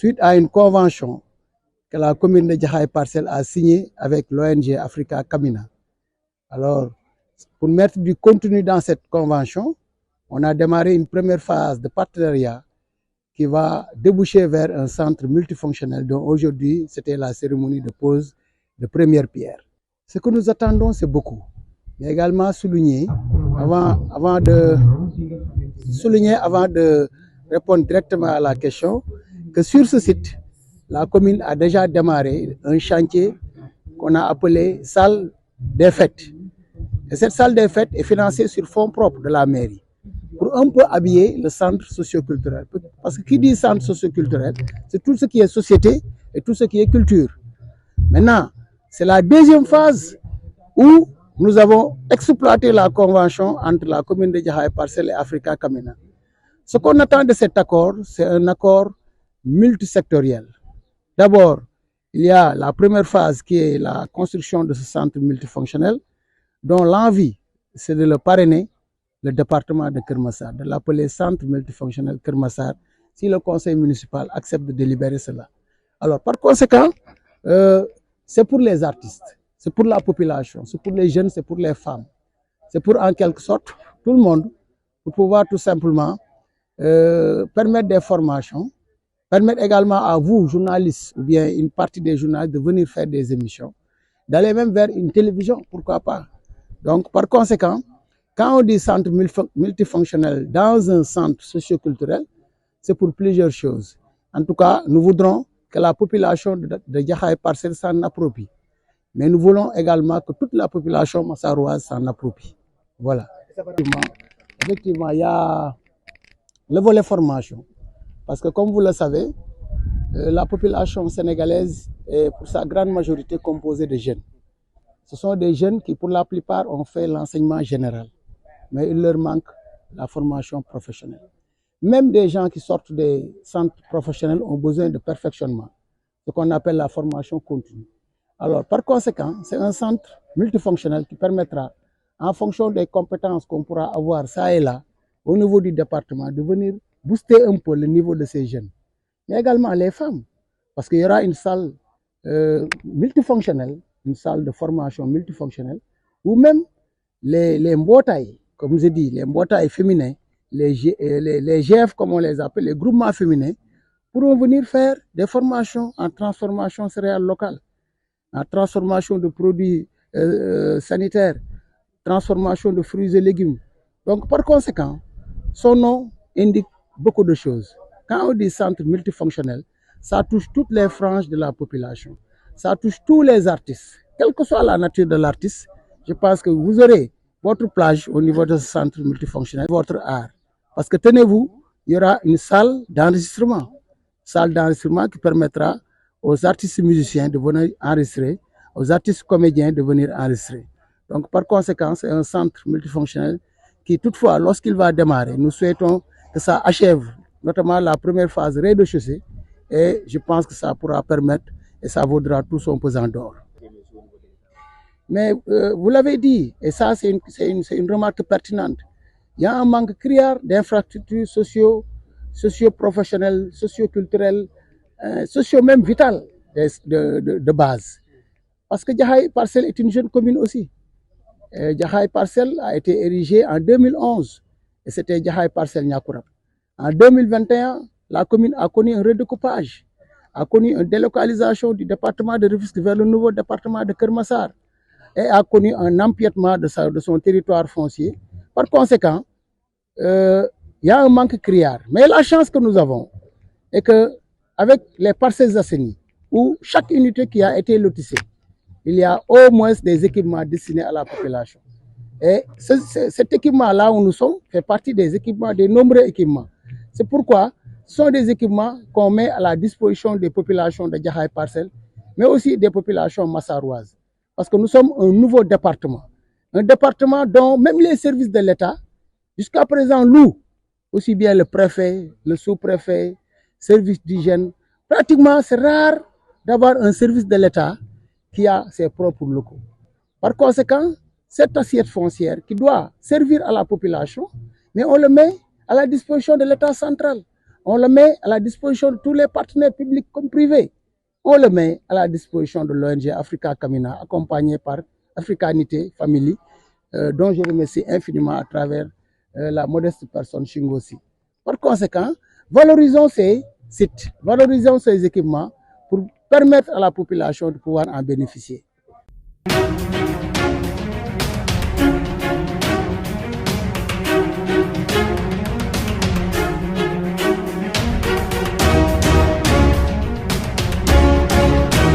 suite à une convention que la commune de Jaxaay Parcelles a signée avec l'ONG Africa Camina. Alors, pour mettre du contenu dans cette convention, on a démarré une première phase de partenariat qui va déboucher vers un centre multifonctionnel dont aujourd'hui, c'était la cérémonie de pose de première pierre. Ce que nous attendons, c'est beaucoup. Mais également souligner, avant de répondre directement à la question, que sur ce site, la commune a déjà démarré un chantier qu'on a appelé salle des fêtes. Et cette salle des fêtes est financée sur fonds propres de la mairie pour un peu habiller le centre socioculturel. Parce que qui dit centre socioculturel, c'est tout ce qui est société et tout ce qui est culture. Maintenant, c'est la deuxième phase où nous avons exploité la convention entre la commune de Jaxaay Parcelles et Africa Camina. Ce qu'on attend de cet accord, c'est un accord multisectoriel. D'abord, il y a la première phase qui est la construction de ce centre multifonctionnel, dont l'envie, c'est de le parrainer, le département de Keur Massar, de l'appeler centre multifonctionnel Keur Massar, si le conseil municipal accepte de délibérer cela. Alors, par conséquent, c'est pour les artistes, c'est pour la population, c'est pour les jeunes, c'est pour les femmes. C'est pour, en quelque sorte, tout le monde, pour pouvoir tout simplement permettre des formations, permettre également à vous, journalistes, ou bien une partie des journalistes, de venir faire des émissions, d'aller même vers une télévision, pourquoi pas. Donc, par conséquent, quand on dit centre multifonctionnel dans un centre socioculturel, c'est pour plusieurs choses. En tout cas, nous voudrons que la population de Jaxaay Parcelles s'en approprie. Mais nous voulons également que toute la population massaroise s'en approprie. Voilà. Effectivement, il y a le volet formation. Parce que comme vous le savez, la population sénégalaise est pour sa grande majorité composée de jeunes. Ce sont des jeunes qui, pour la plupart, ont fait l'enseignement général. Mais il leur manque la formation professionnelle. Même des gens qui sortent des centres professionnels ont besoin de perfectionnement, ce qu'on appelle la formation continue. Alors, par conséquent, c'est un centre multifonctionnel qui permettra, en fonction des compétences qu'on pourra avoir ça et là, au niveau du département, de venir booster un peu le niveau de ces jeunes. Mais également les femmes, parce qu'il y aura une salle multifonctionnelle, une salle de formation multifonctionnelle, ou même les mbootaay, comme je dis, les mbootaay féminins, les GF comme on les appelle, les groupements féminins, pourront venir faire des formations en transformation céréale locale, en transformation de produits sanitaires, transformation de fruits et légumes. Donc, par conséquent, son nom indique beaucoup de choses. Quand on dit centre multifonctionnel, ça touche toutes les franges de la population. Ça touche tous les artistes. Quelle que soit la nature de l'artiste, je pense que vous aurez votre plage au niveau de ce centre multifonctionnel, votre art. Parce que tenez-vous, il y aura une salle d'enregistrement qui permettra aux artistes musiciens de venir enregistrer, aux artistes comédiens de venir enregistrer. Donc, par conséquent, c'est un centre multifonctionnel qui, toutefois, lorsqu'il va démarrer, nous souhaitons que ça achève, notamment la première phase rez-de-chaussée, et je pense que ça pourra permettre et ça vaudra tout son pesant d'or. Mais vous l'avez dit, et ça c'est une remarque pertinente, il y a un manque criard d'infrastructures socio-professionnelles, socio-culturelles, socio-même vitales de base. Parce que Jaxaay Parcelles est une jeune commune aussi. Jaxaay Parcelles a été érigée en 2011 et c'était Jaxaay Parcelles Niakoulrab. En 2021, la commune a connu un redécoupage, a connu une délocalisation du département de Rufisque vers le nouveau département de Keur Massar et a connu un empiètement de son territoire foncier. Par conséquent, il y a un manque criard. Mais la chance que nous avons est qu'avec les Parcelles Assainies, où chaque unité qui a été lotissée, il y a au moins des équipements destinés à la population. Et cet équipement-là où nous sommes fait partie des équipements, des nombreux équipements. C'est pourquoi ce sont des équipements qu'on met à la disposition des populations de Jaxaay Parcelles, mais aussi des populations massaroises. Parce que nous sommes un nouveau département. Un département dont même les services de l'État, jusqu'à présent, louent aussi bien le préfet, le sous-préfet, service d'hygiène. Pratiquement, c'est rare d'avoir un service de l'État qui a ses propres locaux. Par conséquent, cette assiette foncière qui doit servir à la population, mais on le met à la disposition de l'État central. On le met à la disposition de tous les partenaires publics comme privés. On le met à la disposition de l'ONG Africa Camina, accompagné par Africanité Family, dont je remercie infiniment à travers la modeste personne Chingosi. Par conséquent, valorisons ces sites, valorisons ces équipements pour permettre à la population de pouvoir en bénéficier.